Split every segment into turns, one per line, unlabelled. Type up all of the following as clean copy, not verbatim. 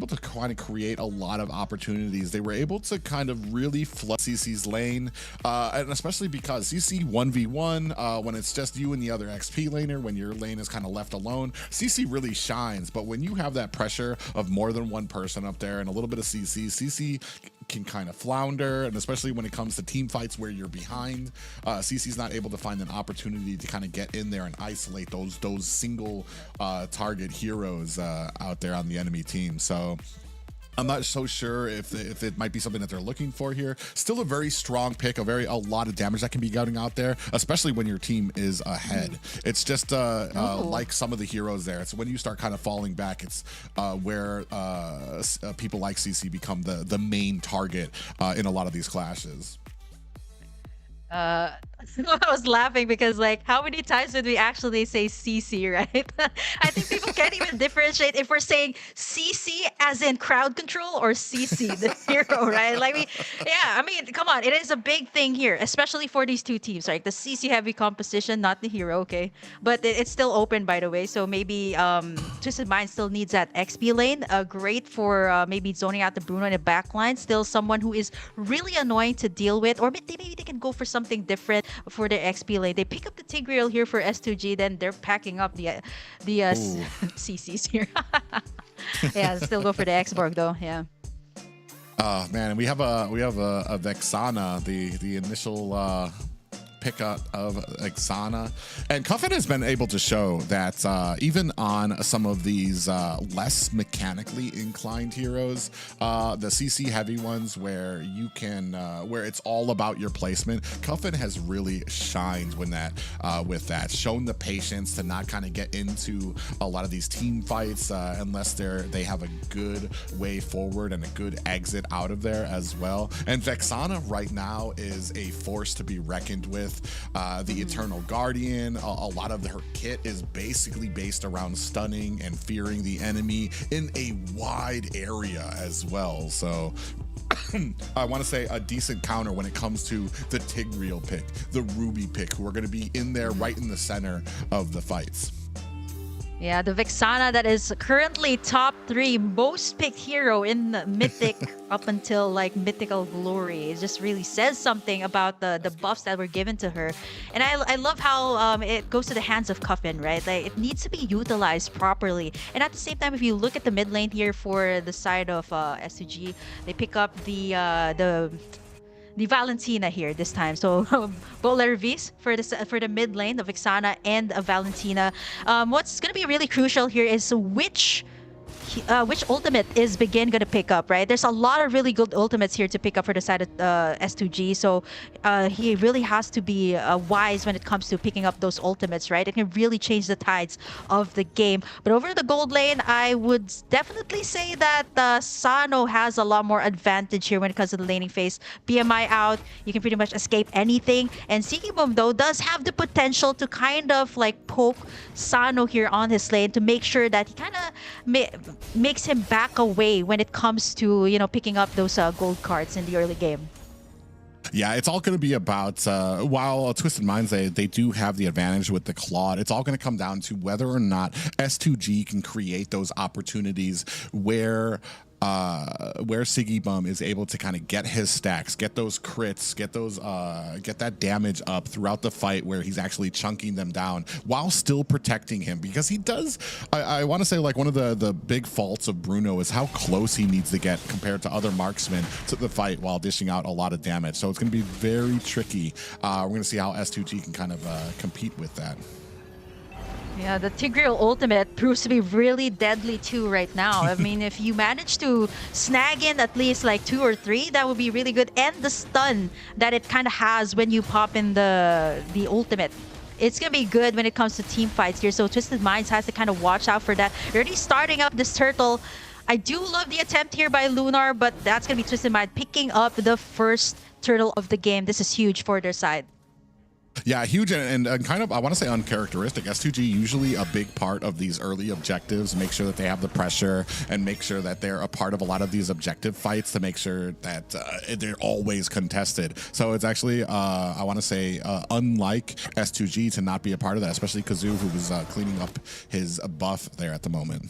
able to kind of create a lot of opportunities. They were able to kind of really flood CC's lane, and especially because CC 1v1, when it's just you and the other XP laner, when your lane is kind of left alone, CC really shines. But when you have that pressure of more than one person up there and a little bit of CC can kind of flounder, and especially when it comes to team fights where you're behind, CC's not able to find an opportunity to kind of get in there and isolate those single target heroes out there on the enemy team. So I'm not so sure if it might be something that they're looking for here. Still a very strong pick, a lot of damage that can be getting out there, especially when your team is ahead. It's just like some of the heroes there. It's when you start kind of falling back, it's where people like CC become the main target in a lot of these clashes.
I was laughing because, like, how many times did we actually say CC, right? I think people can't even differentiate if we're saying CC as in crowd control or CC, the hero, right? I mean, come on. It is a big thing here, especially for these two teams, right? The CC heavy composition, not the hero, okay? But it's still open, by the way. So maybe Twisted Mind still needs that XP lane. Great for maybe zoning out the Bruno in the back line. Still someone who is really annoying to deal with. Or maybe they can go for something different for their XP lane. They pick up the Tigreal here for S2G, then they're packing up the CCs here. Yeah, still go for the X-Borg though. Yeah.
Oh man, we have a Vexana, the initial pickup of Exana, and Cuffin has been able to show that even on some of these less mechanically inclined heroes, the CC heavy ones where you can where it's all about your placement, Cuffin has really shined when with that, shown the patience to not kind of get into a lot of these team fights unless they have a good way forward and a good exit out of there as well. And Vexana right now is a force to be reckoned with. The Eternal Guardian, a lot of her kit is basically based around stunning and fearing the enemy in a wide area as well. So I want to say a decent counter when it comes to the Tigreal pick, the Ruby pick, who are going to be in there right in the center of the fights.
Yeah, the Vexana that is currently top 3 most picked hero in the Mythic up until like Mythical Glory. It just really says something about the buffs that were given to her. And I love how it goes to the hands of Cuffin, right? Like, it needs to be utilized properly. And at the same time, if you look at the mid lane here for the side of S2G, they pick up the Valentina here this time. So both letter Vs for the mid lane, the Vexana and Valentina. What's going to be really crucial here is which ultimate is Begin going to pick up, right? There's a lot of really good ultimates here to pick up for the side of S2G. So he really has to be wise when it comes to picking up those ultimates, right? It can really change the tides of the game. But over the gold lane, I would definitely say that Sano has a lot more advantage here when it comes to the laning phase. BMI out, you can pretty much escape anything. And Sigibum, though, does have the potential to kind of like poke Sano here on his lane to make sure that he kind of makes him back away when it comes to, you know, picking up those gold cards in the early game.
Yeah, it's all going to be about, while Twisted Minds, they do have the advantage with the Claude, it's all going to come down to whether or not S2G can create those opportunities where Sigibum is able to kind of get his stacks, get those crits, get that damage up throughout the fight, where he's actually chunking them down while still protecting him. Because he does, I want to say, like, one of the big faults of Bruno is how close he needs to get compared to other marksmen to the fight while dishing out a lot of damage. So it's going to be very tricky. We're going to see how S2G can kind of compete with that.
Yeah, the Tigreal ultimate proves to be really deadly too right now. I mean, if you manage to snag in at least like 2 or 3, that would be really good. And the stun that it kind of has when you pop in the ultimate, it's going to be good when it comes to team fights here. So Twisted Minds has to kind of watch out for that. Already starting up this turtle. I do love the attempt here by Lunar, but that's going to be Twisted Mind picking up the first turtle of the game. This is huge for their side.
Yeah, huge and kind of, I want to say, uncharacteristic. S2G usually a big part of these early objectives, make sure that they have the pressure and make sure that they're a part of a lot of these objective fights to make sure that they're always contested. So it's actually, I want to say, unlike S2G to not be a part of that, especially Kazoo, who was cleaning up his buff there at the moment.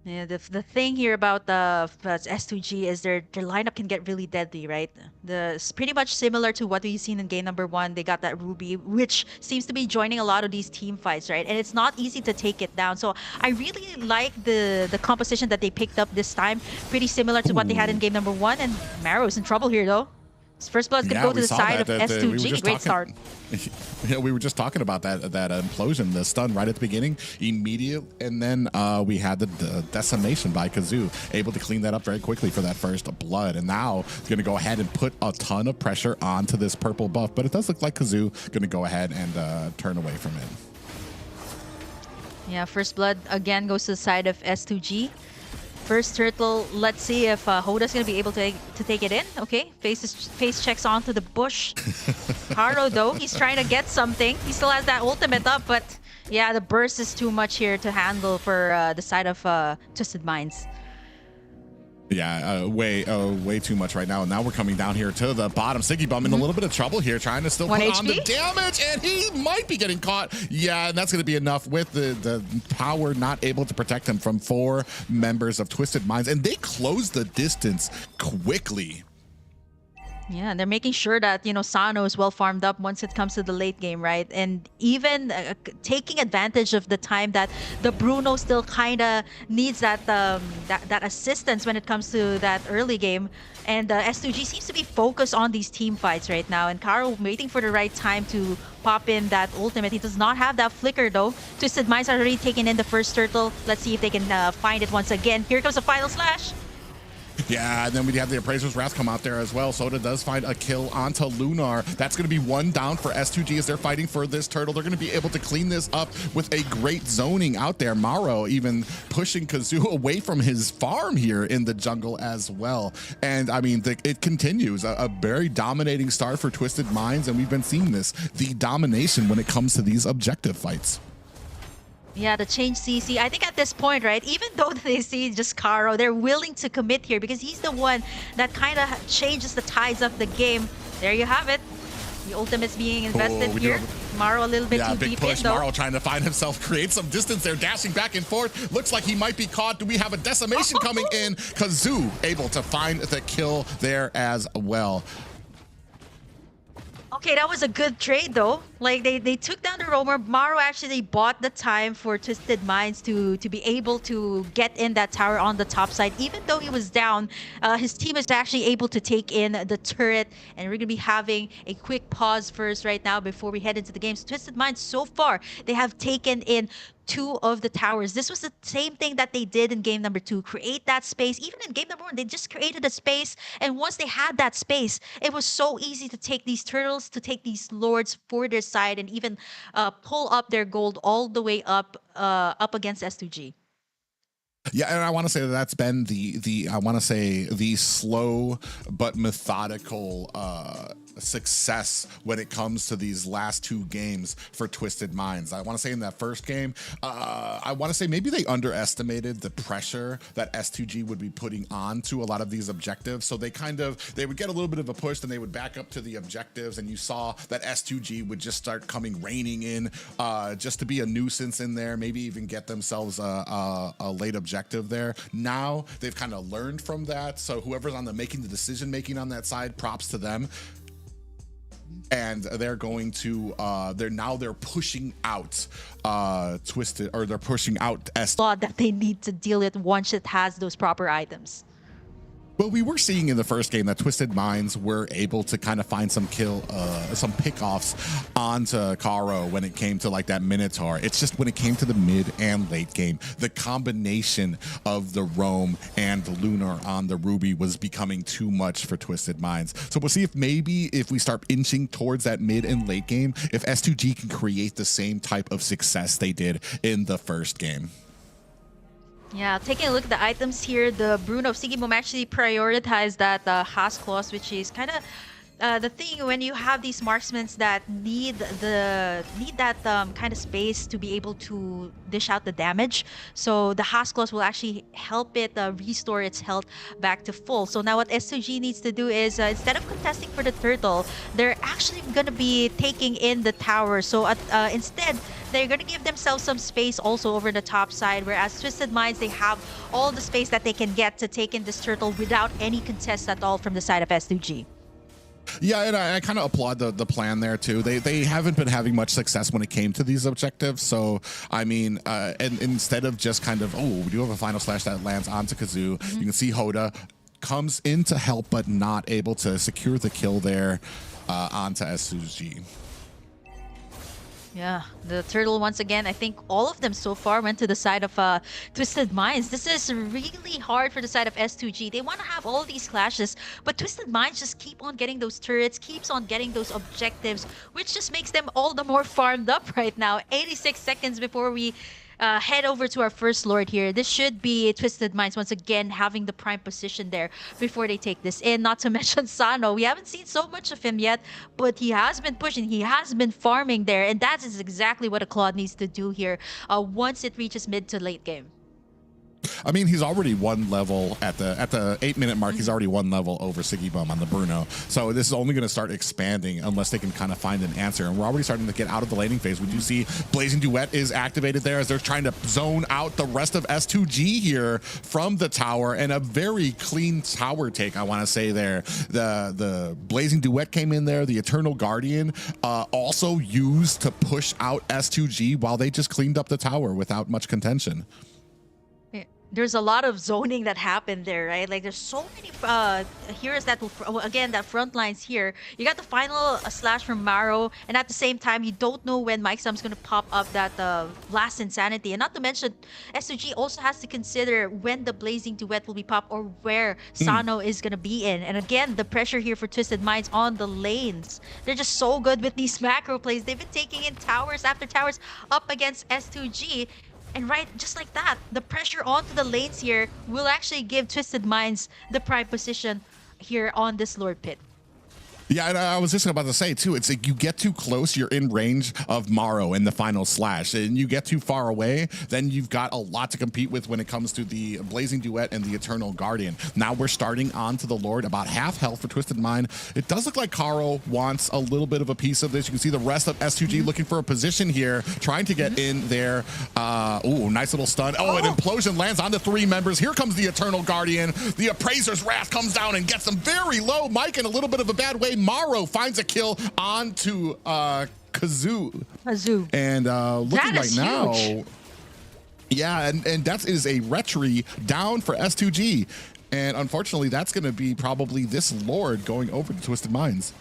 Yeah, the thing here about the S2G is their lineup can get really deadly, right? It's pretty much similar to what we've seen in game number one. They got that Ruby, which seems to be joining a lot of these team fights, right? And it's not easy to take it down. So I really like the composition that they picked up this time. Pretty similar to what they had in
Ooh.
game number one. And Marrow's in trouble here, though. His first blood's gonna
Yeah,
go to
we
the
saw
side
that.
of
We were
S2G.
just
Great
talking.
start.
Yeah, we were just talking about that implosion, the stun right at the beginning, immediate, and then we had the decimation by Kazoo, able to clean that up very quickly for that first blood, and now it's going to go ahead and put a ton of pressure onto this purple buff, but it does look like Kazoo going to go ahead and turn away from it.
Yeah, first blood again goes to the side of S2G. First turtle, let's see if Hoda's going to be able to take it in. Okay, face checks onto the bush. Haro, though, he's trying to get something. He still has that ultimate up, but yeah, the burst is too much here to handle for the side of Twisted Minds.
Yeah, way too much right now. And now we're coming down here to the bottom. Siggy Bum in a little bit of trouble here, trying to still put on the damage, and he might be getting caught. Yeah, and that's going to be enough with the power not able to protect him from 4 members of Twisted Minds. And they close the distance quickly.
Yeah, they're making sure that, Sano is well farmed up once it comes to the late game, right? And even taking advantage of the time that the Bruno still kind of needs that assistance when it comes to that early game. And S2G seems to be focused on these team fights right now. And Karo waiting for the right time to pop in that ultimate. He does not have that flicker, though. Twisted Minds are already taking in the first turtle. Let's see if they can find it once again. Here comes the final slash.
Yeah, and then we have the Appraiser's Wrath come out there as well. Soda does find a kill onto Lunar. That's going to be 1 down for S2G as they're fighting for this turtle. They're going to be able to clean this up with a great zoning out there. Maro even pushing Kazoo away from his farm here in the jungle as well. And I mean, it continues. A very dominating start for Twisted Minds, and we've been seeing this, the domination when it comes to these objective fights.
Yeah, the change CC. I think at this point, right, even though they see just Karo, they're willing to commit here because he's the one that kind of changes the tides of the game. There you have it. The ultimate's being invested here. Maro a little bit too
big
deep
push.
in, though.
Maro trying to find himself, create some distance there, dashing back and forth. Looks like he might be caught. Do we have a decimation coming in? Kazoo able to find the kill there as well.
Okay, that was a good trade, though. Like, they took down the roamer. Maro actually bought the time for Twisted Minds to be able to get in that tower on the top side. Even though he was down, his team is actually able to take in the turret. And we're going to be having a quick pause first right now before we head into the game. So Twisted Minds, so far, they have taken in 2 of the towers. This was the same thing that they did in game number 2. Create that space. Even in game number 1, they just created a space. And once they had that space, it was so easy to take these turtles, to take these lords for their side, and even pull up their gold all the way up against S2G.
Yeah, and I want to say that that's been the slow but methodical success when it comes to these last 2 games for Twisted Minds. I want to say in that first game, I want to say maybe they underestimated the pressure that S2G would be putting on to a lot of these objectives. So they would get a little bit of a push, then they would back up to the objectives, and you saw that S2G would just start raining in just to be a nuisance in there, maybe even get themselves a late objective there. Now they've kind of learned from that. So whoever's on making the decision making on that side, props to them. And they're going to they're pushing out Twisted, or they're pushing out
that they need to deal with once it has those proper items.
Well, we were seeing in the first game that Twisted Minds were able to kind of find some pickoffs onto Karo when it came to that Minotaur. It's just when it came to the mid and late game, the combination of the Roam and the Lunar on the Ruby was becoming too much for Twisted Minds. So we'll see if we start inching towards that mid and late game, if S2G can create the same type of success they did in the first game.
Yeah, taking a look at the items here, the Bruno of Sigibum actually prioritized that Haas Claws, which is kind of the thing when you have these marksmen that need that kind of space to be able to dish out the damage. So the Haas Claws will actually help it restore its health back to full. So now what S2G needs to do is instead of contesting for the turtle, they're actually going to be taking in the tower. So instead, they're going to give themselves some space also over the top side, whereas Twisted Minds, they have all the space that they can get to take in this turtle without any contest at all from the side of S2G.
Yeah, and I kind of applaud the plan there too. They haven't been having much success when it came to these objectives. So I mean, and instead of just kind of, oh, we do have a final slash that lands onto Kazoo. You can see Hoda comes in to help, but not able to secure the kill there onto S2G.
Yeah, the turtle once again, I think all of them so far went to the side of Twisted Minds. This is really hard for the side of S2G. They want to have all these clashes, but Twisted Minds just keep on getting those turrets, keeps on getting those objectives, which just makes them all the more farmed up right now. 86 seconds before we head over to our first Lord here. This should be Twisted Minds once again having the prime position there before they take this in. Not to mention Sano. We haven't seen so much of him yet, but he has been pushing. He has been farming there, and that is exactly what a Claude needs to do here once it reaches mid to late game.
I mean, he's already one level at the 8-minute mark. He's already one level over Siggy Bum on the Bruno. So this is only going to start expanding unless they can kind of find an answer. And we're already starting to get out of the laning phase. We do see Blazing Duet is activated there as they're trying to zone out the rest of S2G here from the tower, and a very clean tower take, I want to say there. The Blazing Duet came in there. The Eternal Guardian also used to push out S2G while they just cleaned up the tower without much contention.
There's a lot of zoning that happened there, right? Like there's so many heroes that will, again, that front lines here. You got the final slash from Maro, and at the same time, you don't know when Mike Sam's going to pop up that last Insanity. And not to mention, S2G also has to consider when the Blazing Duet will be popped or where Sano is going to be in. And again, the pressure here for Twisted Minds on the lanes. They're just so good with these macro plays. They've been taking in towers after towers up against S2G. And right, just like that, the pressure onto the lanes here will actually give Twisted Minds the prime position here on this Lord Pit.
Yeah, and I was just about to say, too, it's like you get too close, you're in range of Maro in the final slash, and you get too far away, then you've got a lot to compete with when it comes to the Blazing Duet and the Eternal Guardian. Now we're starting on to the Lord, about half health for Twisted Mind. It does look like Karo wants a little bit of a piece of this. You can see the rest of S2G looking for a position here, trying to get in there. Ooh, nice little stun. Oh, an implosion lands on the 3 members. Here comes the Eternal Guardian. The Appraiser's Wrath comes down and gets them very low. Mike in a little bit of a bad way. Maro finds a kill onto Kazoo. And looking right now, yeah, and that is a retry down for S2G. And unfortunately, that's going to be probably this Lord going over to Twisted Minds.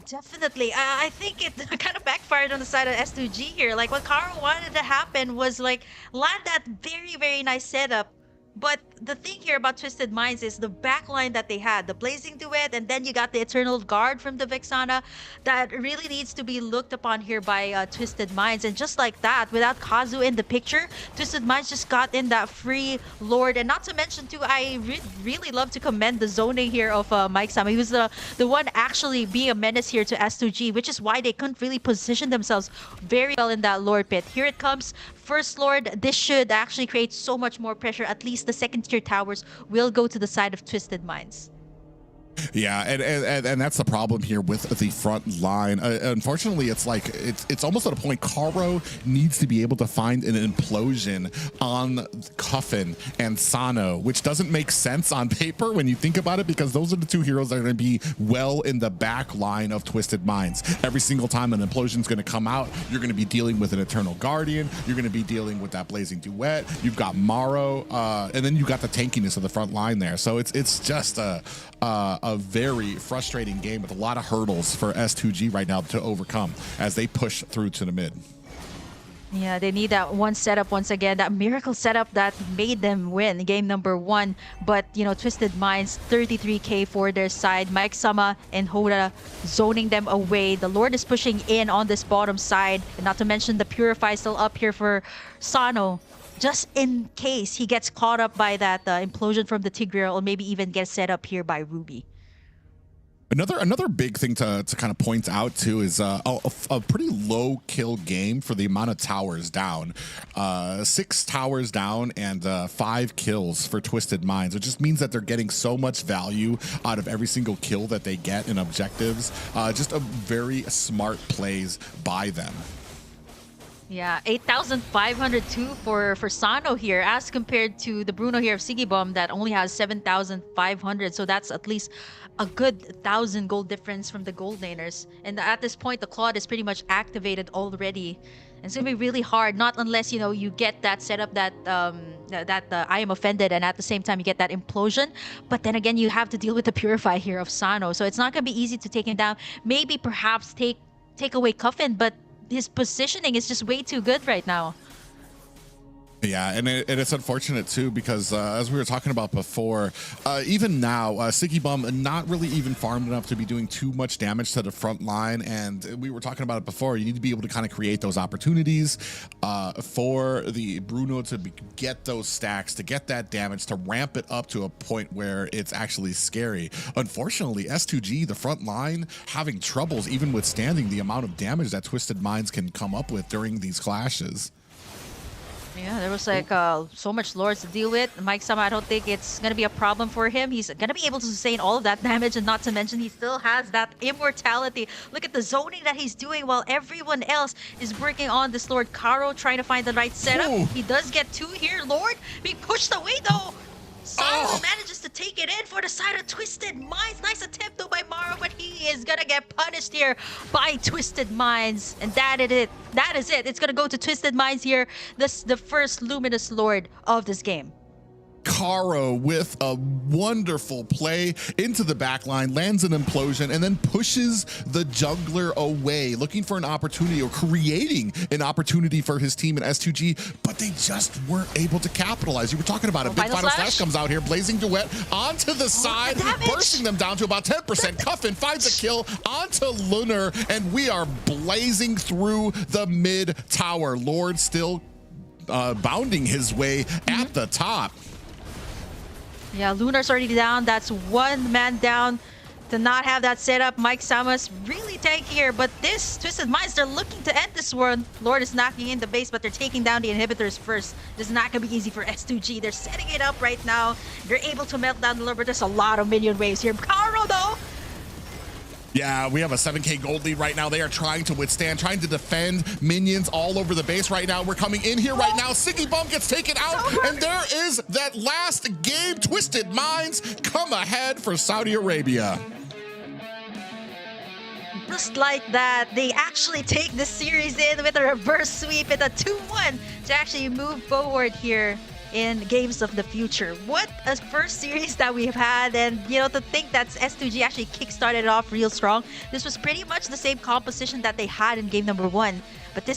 Definitely. I think it kind of backfired on the side of S2G here. Like, what Karo wanted to happen was, like, land that very, very nice setup. But the thing here about Twisted Minds is the backline that they had, the Blazing Duet, and then you got the Eternal Guard from the Vexana that really needs to be looked upon here by Twisted Minds. And just like that, without Kazu in the picture, Twisted Minds just got in that free Lord. And not to mention, too, I really love to commend the zoning here of Mike Sam. He was the one actually being a menace here to S2G, which is why they couldn't really position themselves very well in that Lord Pit. Here it comes. First Lord, this should actually create so much more pressure. At least the second tier towers will go to the side of Twisted Minds.
Yeah, and that's the problem here with the front line. Unfortunately, it's like it's almost at a point Karo needs to be able to find an implosion on Coffin and Sano, which doesn't make sense on paper when you think about it, because those are the 2 heroes that are going to be well in the back line of Twisted Minds. Every single time an implosion is going to come out, you're going to be dealing with an Eternal Guardian, you're going to be dealing with that Blazing Duet, you've got Maro, and then you've got the tankiness of the front line there. So it's just a very frustrating game with a lot of hurdles for S2G right now to overcome as they push through to the mid.
Yeah, they need that one setup once again, that miracle setup that made them win game number 1. But, you know, Twisted Minds, 33k for their side. Mike Sama and Hoda zoning them away. The Lord is pushing in on this bottom side. And not to mention the Purify still up here for Sano, just in case he gets caught up by that implosion from the Tigreal, or maybe even gets set up here by Ruby.
Another big thing to kind of point out too is a pretty low kill game for the amount of towers down. 6 towers down and 5 kills for Twisted Minds, which just means that they're getting so much value out of every single kill that they get in objectives. Just a very smart plays by them.
Yeah, 8,502 for Sano here, as compared to the Bruno here of Sigibum that only has 7,500. So that's at least a good 1,000 gold difference from the gold laners. And at this point, the Claude is pretty much activated already. And it's gonna be really hard, not unless you get that setup that I am offended, and at the same time you get that implosion. But then again, you have to deal with the purify here of Sano, so it's not gonna be easy to take him down. Maybe perhaps take away Cuffin, but his positioning is just way too good right now.
Yeah, and it's unfortunate too because as we were talking about before, even now, Siggy Bum not really even farmed enough to be doing too much damage to the front line. And we were talking about it before. You need to be able to kind of create those opportunities for the Bruno to get those stacks, to get that damage, to ramp it up to a point where it's actually scary. Unfortunately, S2G, the front line, having troubles even withstanding the amount of damage that Twisted Minds can come up with during these clashes.
Yeah, there was like so much lords to deal with. Mike Sama, I don't think it's going to be a problem for him. He's going to be able to sustain all of that damage, and not to mention he still has that immortality. Look at the zoning that he's doing while everyone else is working on this Lord Caro, trying to find the right setup.
Ooh.
He does get two here. Lord being pushed away though. Sano manages to take it in for the side of Twisted Minds. Nice attempt though by Maro, but he is gonna get punished here by Twisted Minds. And that is it. That is it. It's gonna go to Twisted Minds here. This the first Luminous Lord of this game.
Caro with a wonderful play into the backline, lands an implosion, and then pushes the jungler away, looking for an opportunity or creating an opportunity for his team in S2G, but they just weren't able to capitalize. You were talking about it. Big Final Slash comes out here, Blazing Duet onto the side, bursting them down to about 10%. Cuffin finds a kill onto Lunar, and we are blazing through the mid tower. Lord still bounding his way at the top.
Yeah, Lunar's already down. That's one man down to not have that setup. Mike Sama's really tanky here, but this Twisted Minds, they're looking to end this one. Lord is knocking in the base, but they're taking down the inhibitors first. This is not going to be easy for S2G. They're setting it up right now. They're able to melt down the Lord, but there's a lot of minion waves here. Caro, though,
yeah, we have a 7K gold lead right now. They are trying to withstand, trying to defend minions all over the base right now. We're coming in here right now. Siggy Bum gets taken out, and there is that last game. Twisted Minds come ahead for Saudi Arabia.
just like that, they actually take the series in with a reverse sweep and a 2-1 to actually move forward here in games of the future. What a first series that we've had, and to think that S2G actually kickstarted it off real strong. This was pretty much the same composition that they had in game number 1, but this